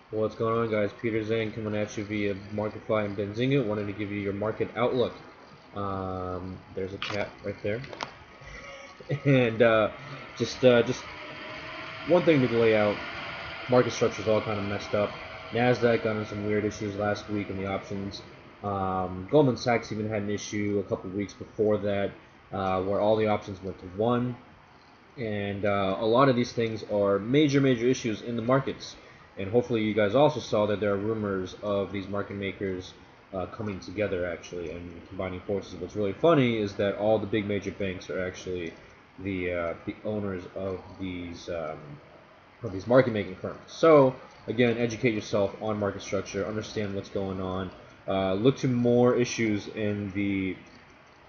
What's going on, guys? Peter Zhang coming at you via MarketFly and Benzinga. Wanted to give you your market outlook. There's a cat right there, and just one thing to lay out. Market structure's all kind of messed up. Nasdaq got into some weird issues last week in the options. Goldman Sachs even had an issue a couple weeks before that, where all the options went to one, and a lot of these things are major issues in the markets. And hopefully you guys also saw that there are rumors of these market makers coming together actually and combining forces. What's really funny is that all the big major banks are actually the owners of these market making firms. So again, educate yourself on market structure, understand what's going on, look to more issues in the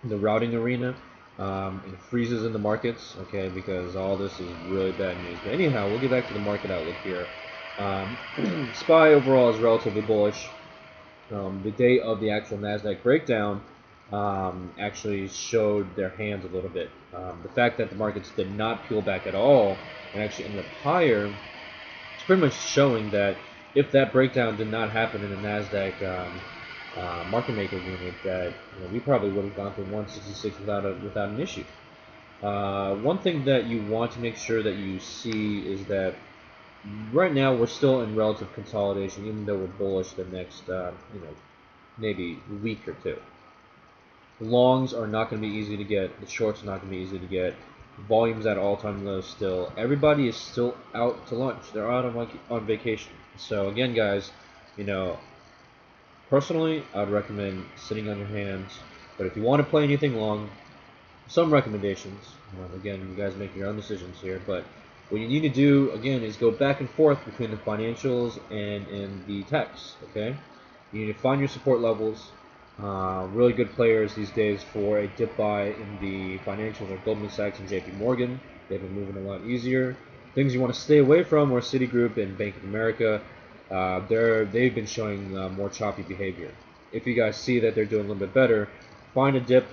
routing arena, and freezes in the markets, okay, because all this is really bad news. But anyhow, we'll get back to the market outlook here. SPY overall is relatively bullish. The day of the actual Nasdaq breakdown actually showed their hands a little bit. The fact that the markets did not peel back at all and actually ended up higher, it's pretty much showing that if that breakdown did not happen in the Nasdaq market maker unit, that we probably would have gone through 166 without an issue. One thing that you want to make sure that you see is that right now we're still in relative consolidation, even though we're bullish the next maybe week or two. Longs are not going to be easy to get. The shorts are not going to be easy to get. Volumes at all-time lows still. Everybody is still out to lunch. They're out on vacation. So again, guys, personally, I would recommend sitting on your hands. But if you want to play anything long, some recommendations. Again, you guys make your own decisions here. But what you need to do, again, is go back and forth between the financials and in the techs. Okay, you need to find your support levels. Really good players these days for a dip buy in the financials are Goldman Sachs and JP Morgan. They've been moving a lot easier. Things you want to stay away from are Citigroup and Bank of America. They've been showing more choppy behavior. If you guys see that they're doing a little bit better, find a dip,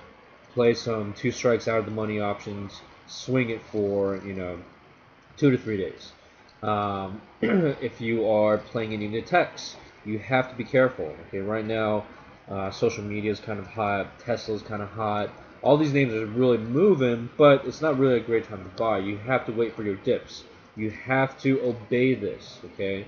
play some 2 strikes out of the money options, swing it for 2 to 3 days. If you are playing any of the techs, you have to be careful. Okay, right now, social media is kind of hot, Tesla's kind of hot. All these names are really moving, but it's not really a great time to buy. You have to wait for your dips. You have to obey this. Okay.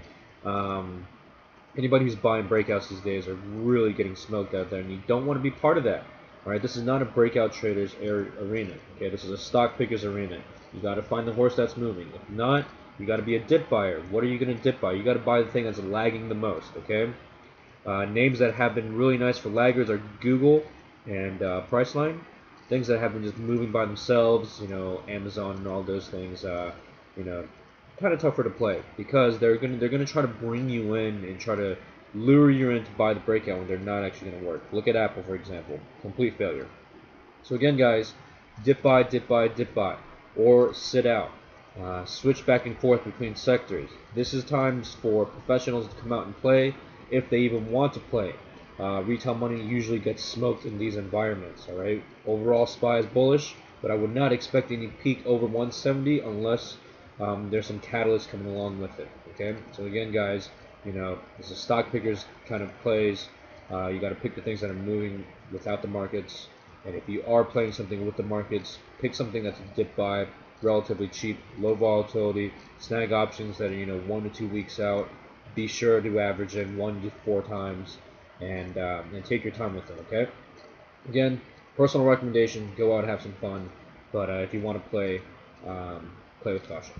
Anybody who's buying breakouts these days are really getting smoked out there, and you don't want to be part of that. All right, this is not a breakout traders arena. Okay, this is a stock pickers arena. You got to find the horse that's moving. If not, you got to be a dip buyer. What are you going to dip buy? You got to buy the thing that's lagging the most. Okay. Names that have been really nice for laggards are Google and Priceline. Things that have been just moving by themselves, Amazon and all those things, kind of tougher to play because they're gonna try to bring you in and try to lure you in to buy the breakout when they're not actually gonna work. Look at Apple, for example, complete failure. So again, guys, dip buy, dip buy, dip buy, or sit out. Switch back and forth between sectors. This is times for professionals to come out and play if they even want to play. Retail money usually gets smoked in these environments. All right. Overall, SPY is bullish, but I would not expect any peak over 170 unless there's some catalyst coming along with it. Okay. So again, guys, this is stock pickers kind of plays. You got to pick the things that are moving without the markets. And if you are playing something with the markets, pick something that's a dip buy, relatively cheap, low volatility, snag options that are 1 to 2 weeks out. Be sure to average in 1 to 4 times, and take your time with it. Okay. Again, personal recommendation: go out and have some fun. But if you want to play, play with caution.